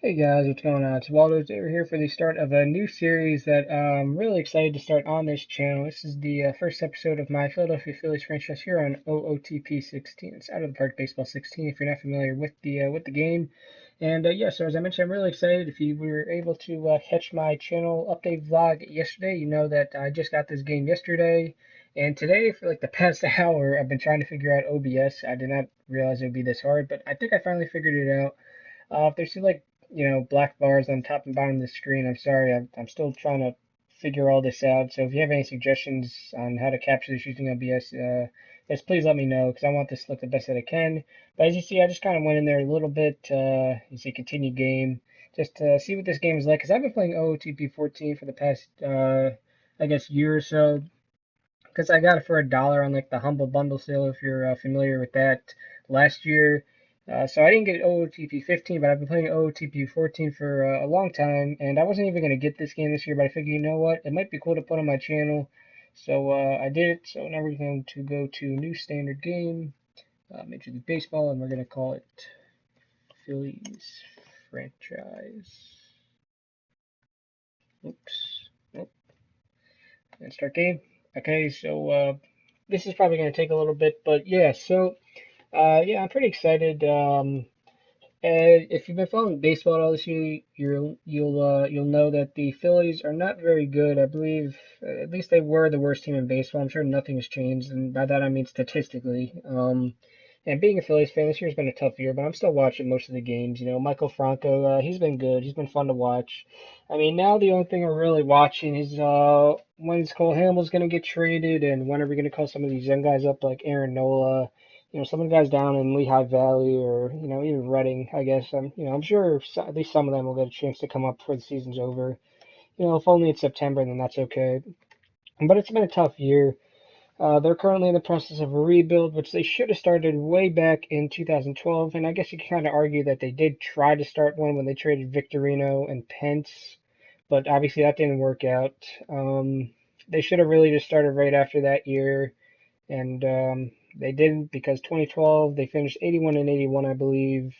Hey guys, what's going on? It's Waldo over here for the start of a new series that I'm really excited to start on this channel. This is the first episode of my Philadelphia Phillies franchise here on OOTP 16. It's Out of the Park Baseball 16 if you're not familiar with the game. And yeah, so as I mentioned, I'm really excited. If you were able to catch my channel update vlog yesterday, you know that I just got this game yesterday. And today, for like the past hour, I've been trying to figure out OBS. I did not realize it would be this hard, but I think I finally figured it out. If there's still like, black bars on top and bottom of the screen, I'm sorry. I'm still trying to figure all this out. So if you have any suggestions on how to capture this using OBS, yes, please let me know because I want this to look the best that I can. But as you see, I just kind of went in there a little bit. You see, continue game, just to see what this game is like. Because I've been playing OOTP 14 for the past, I guess, year or so because I got it for $1 on like the Humble Bundle sale, if you're familiar with that, last year. So I didn't get OOTP 15, but I've been playing OOTP 14 for a long time, and I wasn't even going to get this game this year, but I figured, you know what, it might be cool to put on my channel. So I did it. So now we're going to go to new standard game, Major League Baseball, and we're going to call it Phillies franchise. Oops. Nope. And start game. Okay, so this is probably going to take a little bit, but yeah, so yeah, I'm pretty excited. And if you've been following baseball at all this year, you'll know that the Phillies are not very good. I believe at least they were the worst team in baseball. I'm sure nothing has changed, and by that I mean statistically. And being a Phillies fan, this year's been a tough year, but I'm still watching most of the games. Michael Franco, he's been good. He's been fun to watch. I mean, now the only thing I'm really watching is when's Cole Hamels going to get traded, and when are we going to call some of these young guys up like Aaron Nola, some of the guys down in Lehigh Valley or, even Reading, I guess. I'm sure at least some of them will get a chance to come up before the season's over. If only it's September, then that's okay. But it's been a tough year. They're currently in the process of a rebuild, which they should have started way back in 2012. And I guess you can kind of argue that they did try to start one when they traded Victorino and Pence, but obviously that didn't work out. They should have really just started right after that year, and they didn't because 2012 they finished 81 and 81, I believe.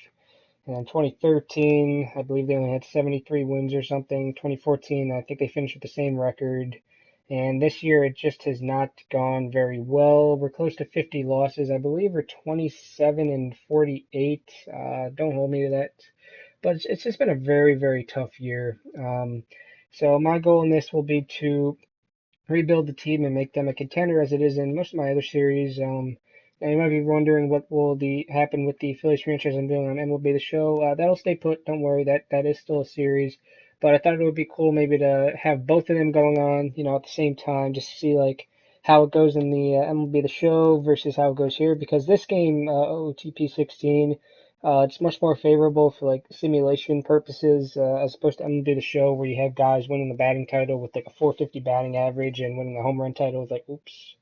And then 2013, I believe they only had 73 wins or something. 2014, I think they finished with the same record. And this year, it just has not gone very well. We're close to 50 losses, I believe. We're 27 and 48. Don't hold me to that. But it's just been a very, very tough year. So my goal in this will be to rebuild the team and make them a contender as it is in most of my other series. And you might be wondering what will happen with the Phillies franchise I'm doing on MLB The Show. That'll stay put. Don't worry. That is still a series. But I thought it would be cool maybe to have both of them going on, at the same time, just to see like how it goes in the MLB The Show versus how it goes here. Because this game, OTP 16, it's much more favorable for like simulation purposes as opposed to MLB The Show where you have guys winning the batting title with like a 450 batting average and winning the home run title with like, oops,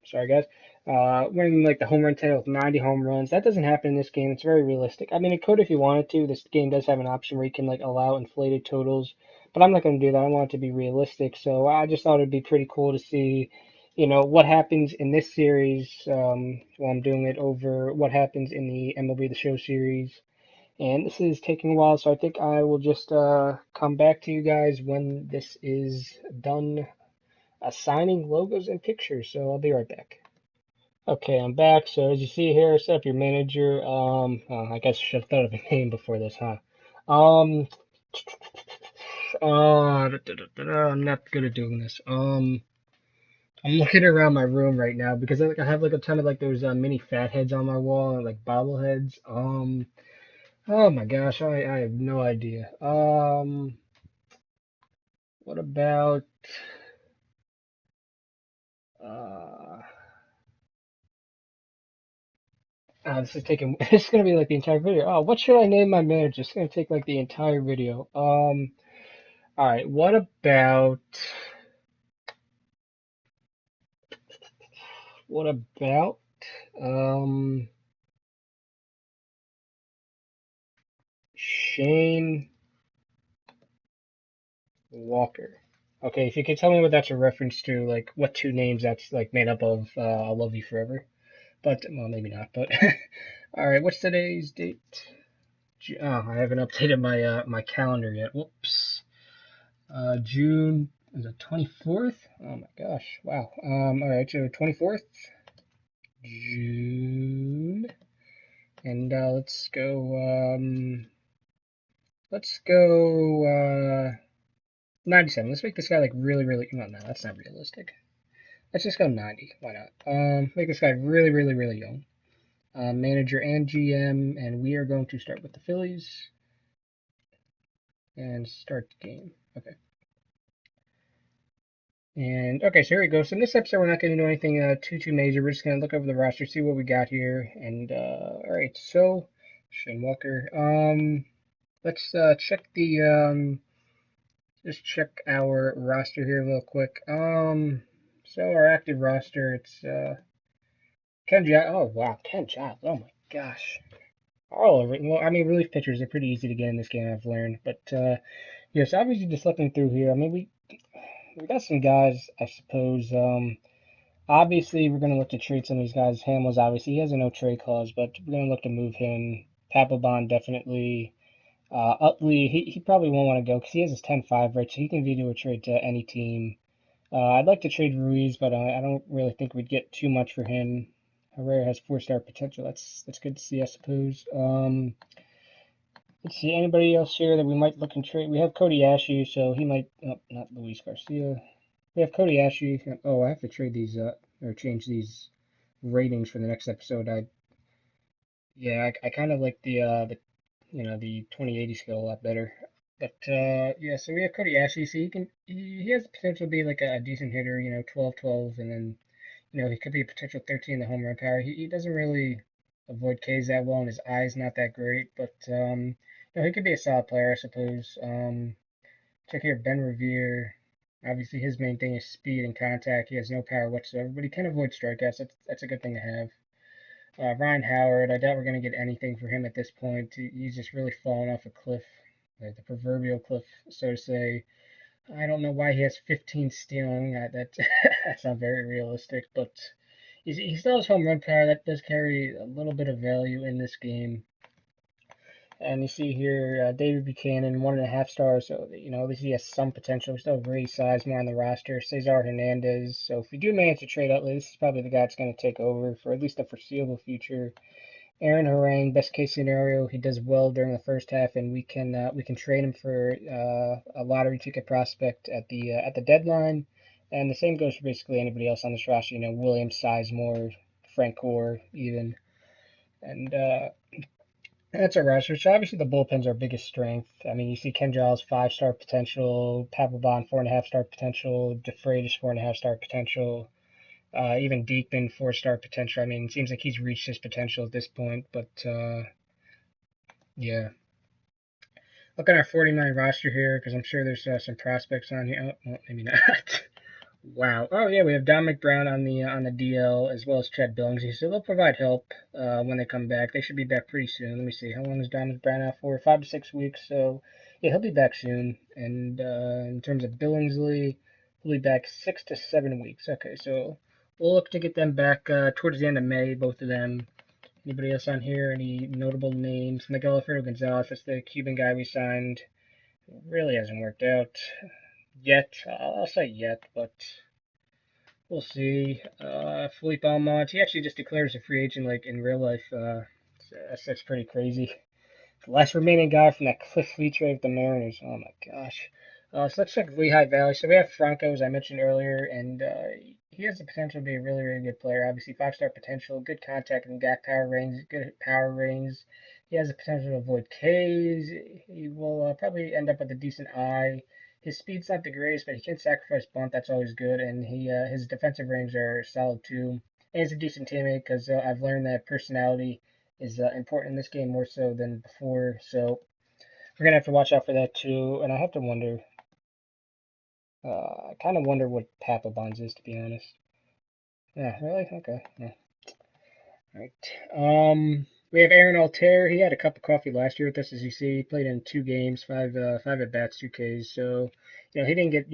sorry guys, winning like the home run title with 90 home runs. That doesn't happen in this game. It's very realistic. I mean, it could if you wanted to. This game does have an option where you can like allow inflated totals, but I'm not going to do that. I want it to be realistic. So I just thought it'd be pretty cool to see, what happens in this series while I'm doing it over what happens in the MLB The Show series. And this is taking a while, so I think I will just come back to you guys when this is done assigning logos and pictures. So I'll be right back. Okay, I'm back. So as you see here, set up your manager. I guess I should have thought of a name before this, huh? Um, I'm not good at doing this. I'm looking around my room right now because I have like a ton of like those mini fat heads on my wall and like bobbleheads. Oh my gosh, I have no idea. What about uh this is taking this is gonna be like the entire video. Oh, what should I name my manager? It's gonna take like the entire video. All right, what about um Shane Walker? Okay, if you could tell me what that's a reference to, like what two names that's like made up of, I'll love you forever. But well, maybe not. But all right, what's today's date? Oh, I haven't updated my my calendar yet. Whoops. June is it 24th? Oh my gosh. Wow. All right, so 24th June, and let's go 97. Let's make this guy like really, really. No, that's not realistic. Let's just go 90. Why not? Make this guy really, really, really young. Manager and GM, and we are going to start with the Phillies and start the game. Okay. And okay, so here we go. So in this episode, we're not going to do anything too major. We're just going to look over the roster, see what we got here. And all right, so Shane Walker. Let's check the just check our roster here real quick. So our active roster, it's Ken Giles. Oh wow, Ken Giles. Oh my gosh, all over it. Well, I mean, relief pitchers are pretty easy to get in this game, I've learned. But yes, obviously just looking through here. I mean, we got some guys, I suppose. Obviously, we're going to look to trade some of these guys. Hamels, obviously, he has a no trade clause, but we're going to look to move him. Papelbon, definitely. Utley, he probably won't want to go because he has his 10-5, right? So he can veto a trade to any team. I'd like to trade Ruiz, but I don't really think we'd get too much for him. Herrera has 4-star potential. That's good to see, I suppose. Let's see, anybody else here that we might look and trade? We have Cody Ashley, so he might. Oh, not Luis Garcia. We have Cody Ashley. Oh, I have to trade these or change these ratings for the next episode. I kind of like the the 2080 skill a lot better. But yeah, so we have Cody Ashley. So he has the potential to be like a decent hitter. 12-12, and then he could be a potential 13 in the home run power. He doesn't really avoid Ks that well, and his eye's not that great. But he could be a solid player, I suppose. Check here, Ben Revere. Obviously, his main thing is speed and contact. He has no power whatsoever, but he can avoid strikeouts. That's a good thing to have. Ryan Howard, I doubt we're going to get anything for him at this point. He's just really fallen off a cliff, like the proverbial cliff, so to say. I don't know why he has 15 stealing. That's not very realistic, but he still has home run power. That does carry a little bit of value in this game. And you see here, David Buchanan, 1.5 stars. So, at least he has some potential. We still have Ray Size more on the roster. Cesar Hernandez. So, if we do manage to trade Utley, this is probably the guy that's going to take over for at least the foreseeable future. Aaron Harang, best case scenario, he does well during the first half, and we can trade him for a lottery ticket prospect at the deadline. And the same goes for basically anybody else on this roster. William Sizemore, Frank Gore, even. And that's our roster. So obviously the bullpen's our biggest strength. I mean, you see Ken Giles 5-star potential, Papelbon 4.5 star potential, DeFreitas 4.5 star potential, even Deekman 4-star potential. I mean, it seems like he's reached his potential at this point. But yeah, look at our 40-man roster here because I'm sure there's some prospects on here. Oh, well, maybe not. Wow. Oh yeah, we have Dominic Brown on the DL as well as Chad Billingsley. So they'll provide help when they come back. They should be back pretty soon. Let me see. How long is Dominic Brown out for? 5 to 6 weeks. So yeah, he'll be back soon. And in terms of Billingsley, he'll be back 6 to 7 weeks. Okay, so we'll look to get them back towards the end of May, both of them. Anybody else on here? Any notable names? Miguel Alfredo Gonzalez, that's the Cuban guy we signed. Really hasn't worked out yet. I'll say yet, but we'll see. Felipe Almont, he actually just declares a free agent like in real life. That's pretty crazy. The last remaining guy from that Cliff Lee trade with the Mariners. Oh my gosh. So let's check Lehigh Valley. So we have Franco, as I mentioned earlier, and he has the potential to be a really, really good player. Obviously, 5-star potential, good contact and gap power range, good power range. He has the potential to avoid Ks. He will probably end up with a decent eye. His speed's not the greatest, but he can sacrifice bunt. That's always good, and his defensive range are solid too. And he's a decent teammate because I've learned that personality is important in this game more so than before. So we're gonna have to watch out for that too. And I have to wonder. I kind of wonder what Papelbon's is, to be honest. Yeah, really? Okay. Yeah. All right. We have Aaron Altair. He had a cup of coffee last year with us, as you see. He played in 2 games, five at bats, 2 Ks. So, he didn't get.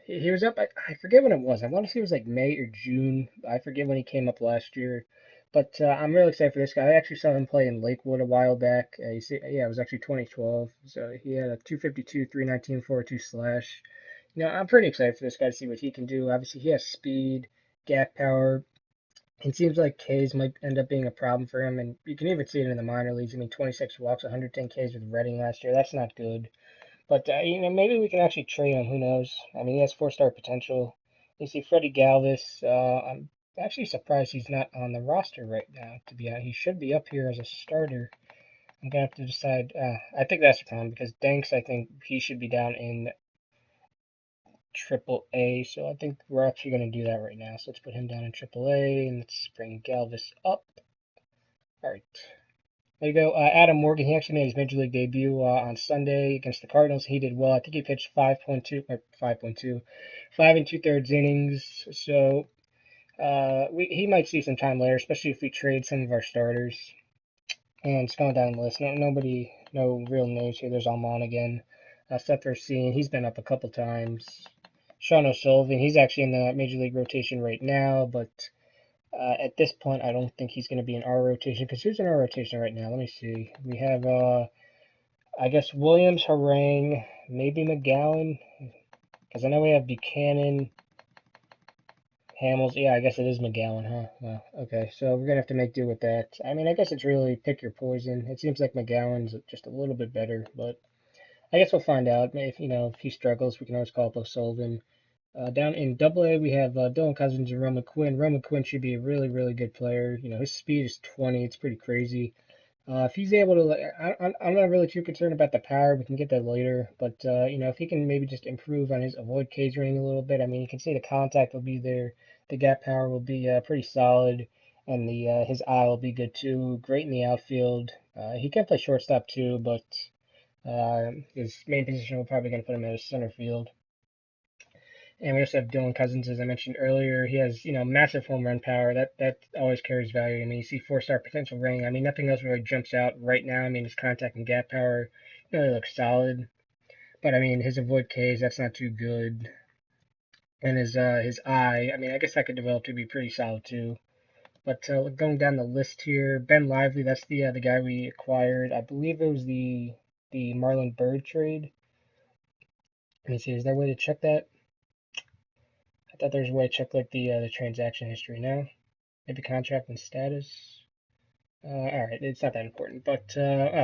He was up. I forget when it was. I want to say it was like May or June. I forget when he came up last year. But I'm really excited for this guy. I actually saw him play in Lakewood a while back. You see, yeah, it was actually 2012. So he had a 252, 319, 402 slash. I'm pretty excited for this guy to see what he can do. Obviously, he has speed, gap power. It seems like Ks might end up being a problem for him, and you can even see it in the minor leagues. I mean, 26 walks, 110 Ks with Reading last year. That's not good. But maybe we can actually trade him. Who knows? I mean, he has four-star potential. You see, Freddie Galvis. I'm actually surprised he's not on the roster right now. To be honest, he should be up here as a starter. I'm gonna have to decide. I think that's the problem because Danks. I think he should be down in Triple A. So I think we're actually gonna do that right now. So let's put him down in Triple A and let's bring Galvis up. All right. There you go. Adam Morgan, he actually made his major league debut on Sunday against the Cardinals. He did well. I think he pitched 5.2 or 5.2, 5 and 2/3 innings. So he might see some time later, especially if we trade some of our starters. And it's going down the list. No real names here. There's Almon again. Seth Racine, he's been up a couple times. Sean O'Sullivan, he's actually in the major league rotation right now, but at this point, I don't think he's going to be in our rotation because who's in our rotation right now? Let me see. We have, I guess, Williams, Harang, maybe McGowan, because I know we have Buchanan, Hamels. Yeah, I guess it is McGowan, huh? Well, okay, so we're going to have to make do with that. I mean, I guess it's really pick your poison. It seems like McGowan's just a little bit better, but I guess we'll find out. If he struggles, we can always call up O'Sullivan. Down in Double A, we have Dylan Cousins and Roman Quinn. Roman Quinn should be a really, really good player. His speed is 20. It's pretty crazy. If he's able to, I'm not really too concerned about the power. We can get that later. But, if he can maybe just improve on his avoid K's rating a little bit, I mean, you can see the contact will be there. The gap power will be pretty solid. And his eye will be good too. Great in the outfield. He can play shortstop too, but his main position, we're probably going to put him as center field. And we also have Dylan Cousins, as I mentioned earlier. He has, massive home run power. That always carries value. I mean, you see four-star potential rating. I mean, nothing else really jumps out right now. I mean, his contact and gap power really looks solid. But I mean, his avoid Ks, that's not too good. And his eye, I mean, I guess that could develop to be pretty solid too. But going down the list here, Ben Lively, that's the guy we acquired. I believe it was the Marlon Bird trade. Let me see, is there a way to check that? I thought there was a way to check like the transaction history now. Maybe contract and status. All right, it's not that important, but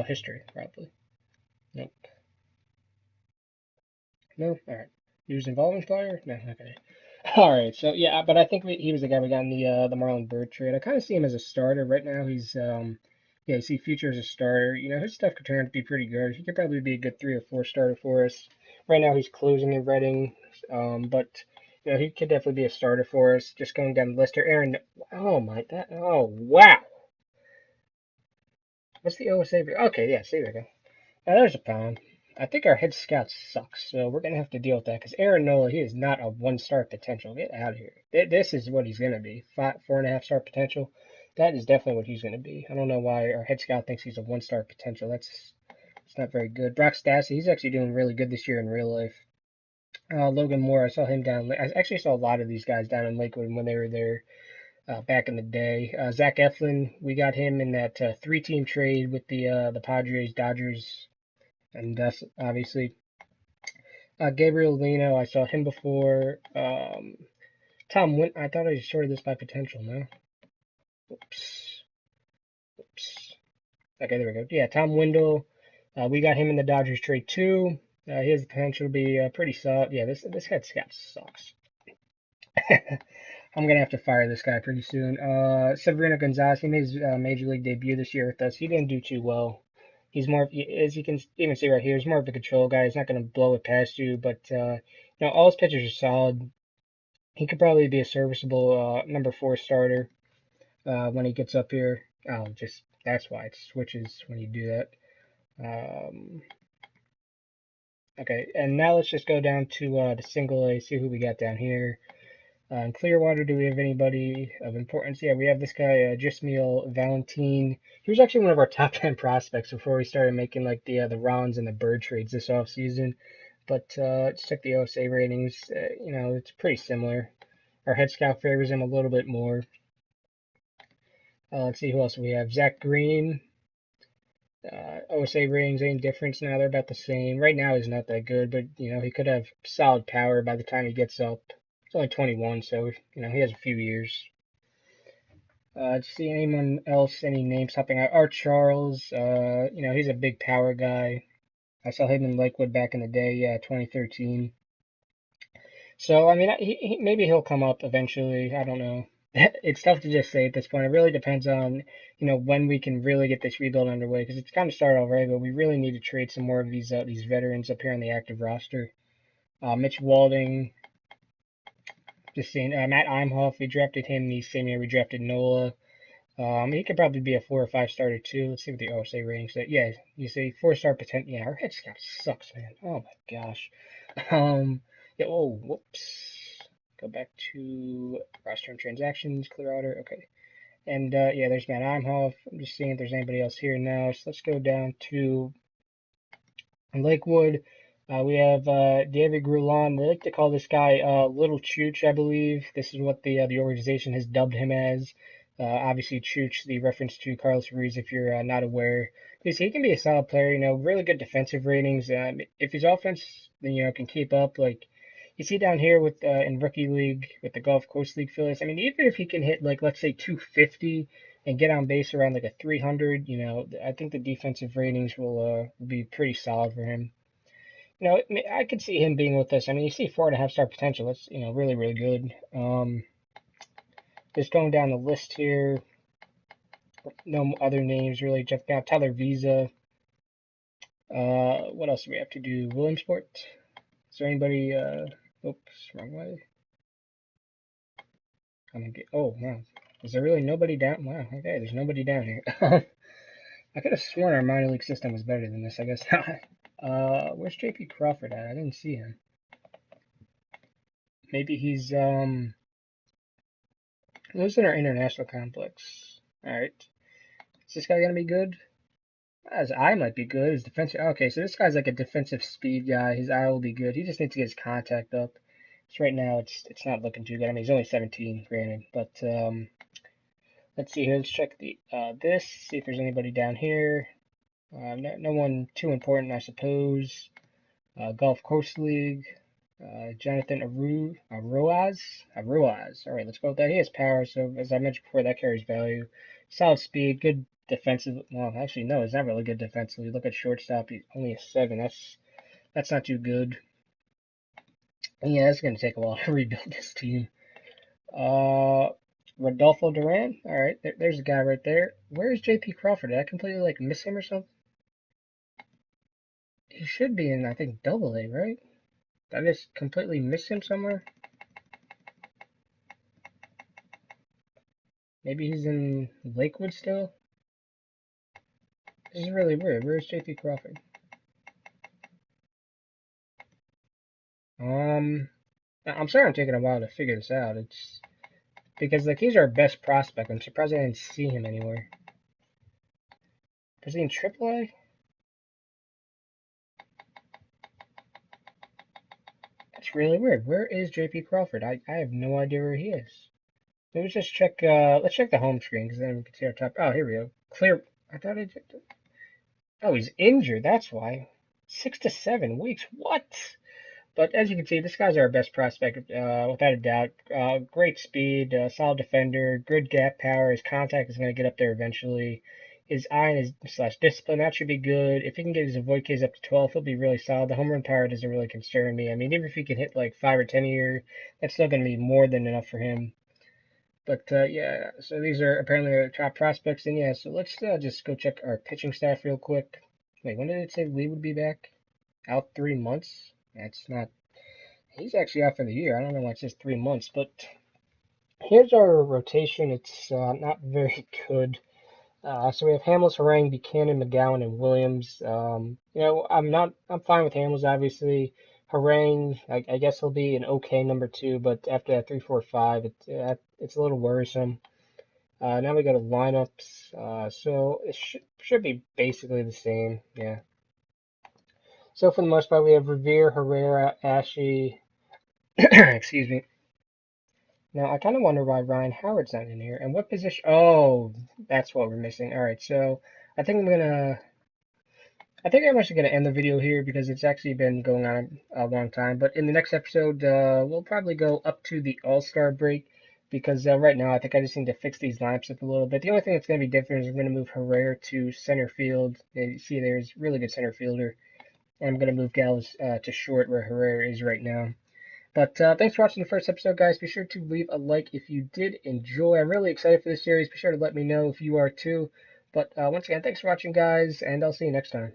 history probably. Nope. No. All right. News involvement flyer? No. Okay. All right. So yeah, but I think he was the guy we got in the Marlon Bird trade. I kind of see him as a starter right now. He's yeah, you see future as a starter. His stuff could turn out to be pretty good. He could probably be a good 3 or 4 starter for us. Right now he's closing in Reading, but he could definitely be a starter for us. Just going down the list here, Aaron. Oh my, oh wow. What's the OSA? Okay, yeah, see there we go. Now there's a problem. I think our head scout sucks, so we're gonna have to deal with that. Because Aaron Nola, he is not a 1-star potential. Get out of here. This is what he's gonna be. 4.5-star potential. That is definitely what he's gonna be. I don't know why our head scout thinks he's a 1-star potential. It's not very good. Brock Stassi, he's actually doing really good this year in real life. Logan Moore, I saw him down. I actually saw a lot of these guys down in Lakewood when they were there back in the day. Zach Eflin, we got him in that 3-team trade with the Padres, Dodgers, and obviously Gabriel Lino. I saw him before. Tom Win. I thought I sorted this by potential. No. Oops. Oops. Okay, there we go. Yeah, Tom Windle. We got him in the Dodgers trade too. He has the potential to be pretty solid. Yeah, this head scout sucks. I'm gonna have to fire this guy pretty soon. Severino Gonzalez, he made his major league debut this year with us. He didn't do too well. He's more, as you can even see right here, he's more of a control guy. He's not gonna blow it past you, but all his pitches are solid. He could probably be a serviceable number 4 starter when he gets up here. Just that's why it switches when you do that. Okay, and now let's just go down to the single A, see who we got down here. In Clearwater, do we have anybody of importance? Yeah, we have this guy, Jismail Valentin. He was actually one of our top 10 prospects before we started making like the Rollins and the Bird trades this offseason. But let's check the OSA ratings. It's pretty similar. Our head scout favors him a little bit more. Let's see who else we have. Zach Green. OSA ratings ain't difference now. They're about the same. Right now he's not that good, but he could have solid power by the time he gets up. He's only 21, so he has a few years. Do you see anyone else? Any names popping out? Art Charles. He's a big power guy. I saw him in Lakewood back in the day. Yeah, 2013. So I mean, maybe he'll come up eventually. I don't know. It's tough to just say at this point. It really depends on when we can really get this rebuild underway because it's kind of started already, but we really need to trade some more of these veterans up here on the active roster. Mitch Walding, just seeing Matt Imhoff. We drafted him the same year we drafted Nola. He could probably be a 4 or 5 starter too. Let's see what the OSA ratings say. Yeah, you say 4-star potential. Yeah, our head scout sucks, man. Oh my gosh. Um, yeah. Oh, whoops. Go back to roster and transactions, clear order. Okay. And yeah, there's Matt Imhoff. I'm just seeing if there's anybody else here now. So let's go down to Lakewood. We have David Grulon. They like to call this guy Little Chooch, I believe. This is what the organization has dubbed him as. Obviously, Chooch, the reference to Carlos Ruiz, if you're not aware. Because he can be a solid player, really good defensive ratings. If his offense, can keep up, like you see down here with in rookie league with the Gulf Coast League Phillies. I mean, even if he can hit like let's say 250 and get on base around like a 300, I think the defensive ratings will be pretty solid for him. I could see him being with us. I mean, you see 4.5-star potential. That's really really good. Just going down the list here, no other names really. Jeff Now, Tyler Visa. What else do we have to do? Williamsport. Is there anybody? Oops, wrong way. I'm gonna get. Oh wow, is there really nobody down? Wow, okay, there's nobody down here. I could have sworn our minor league system was better than this. I guess not. Where's JP Crawford at? I didn't see him. Maybe he's lives in our international complex. All right, is this guy gonna be good? His eye might be good. His defensive. Okay, so this guy's like a defensive speed guy. His eye will be good. He just needs to get his contact up. So right now it's not looking too good. I mean, he's only 17, granted, but let's see here. Let's check the this. See if there's anybody down here. No one too important, I suppose. Gulf Coast League. Jonathan Aruaz. Aruaz. All right, let's go with that. He has power, so as I mentioned before, that carries value. Solid speed, good defensive. Well, actually, no, he's not really good defensively. Look at shortstop. He's only a 7. That's not too good. And yeah, it's going to take a while to rebuild this team. Rodolfo Duran. All right, there's a guy right there. Where is JP Crawford? Did I completely like miss him or something? He should be in, I think, Double A, right? Did I just completely miss him somewhere? Maybe he's in Lakewood still? This is really weird. Where's JP Crawford? I'm sorry I'm taking a while to figure this out. It's because like he's our best prospect. I'm surprised I didn't see him anywhere. Is he in AAA? That's really weird. Where is JP Crawford? I have no idea where he is. Let's just check. Let's check the home screen because then we can see our top. Oh, here we go. Clear. I thought I did. Oh, he's injured. That's why. 6 to 7 weeks. What? But as you can see, this guy's our best prospect, without a doubt. Great speed, solid defender, good gap power. His contact is going to get up there eventually. His eye and his slash discipline, that should be good. If he can get his avoid Ks up to 12, he'll be really solid. The home run power doesn't really concern me. I mean, even if he can hit like 5 or 10 a year, that's still going to be more than enough for him. But yeah, so these are apparently our top prospects. And yeah, so let's just go check our pitching staff real quick. Wait, when did it say Lee would be back? Out 3 months? That's not. He's actually out for the year. I don't know why it says 3 months, but here's our rotation. It's not very good. So we have Hamels, Harang, Buchanan, McGowan, and Williams. I'm fine with Hamels, obviously. Harang, I guess he'll be an okay number 2, but after that 3, 4, 5, it's a little worrisome. Now we go to lineups. So it should be basically the same. Yeah. So for the most part, we have Revere, Herrera, Ashley, excuse me, Now, I kind of wonder why Ryan Howard's not in here. And what position? Oh, that's what we're missing. All right, so I think I'm gonna. I think I'm actually gonna end the video here because it's actually been going on a long time. But in the next episode, we'll probably go up to the All-Star break because right now I think I just need to fix these lineups up a little bit. The only thing that's gonna be different is I'm gonna move Herrera to center field. You see, there's really good center fielder. And I'm gonna move Gallows to short where Herrera is right now. But thanks for watching the first episode, guys. Be sure to leave a like if you did enjoy. I'm really excited for this series. Be sure to let me know if you are too. But once again, thanks for watching, guys, and I'll see you next time.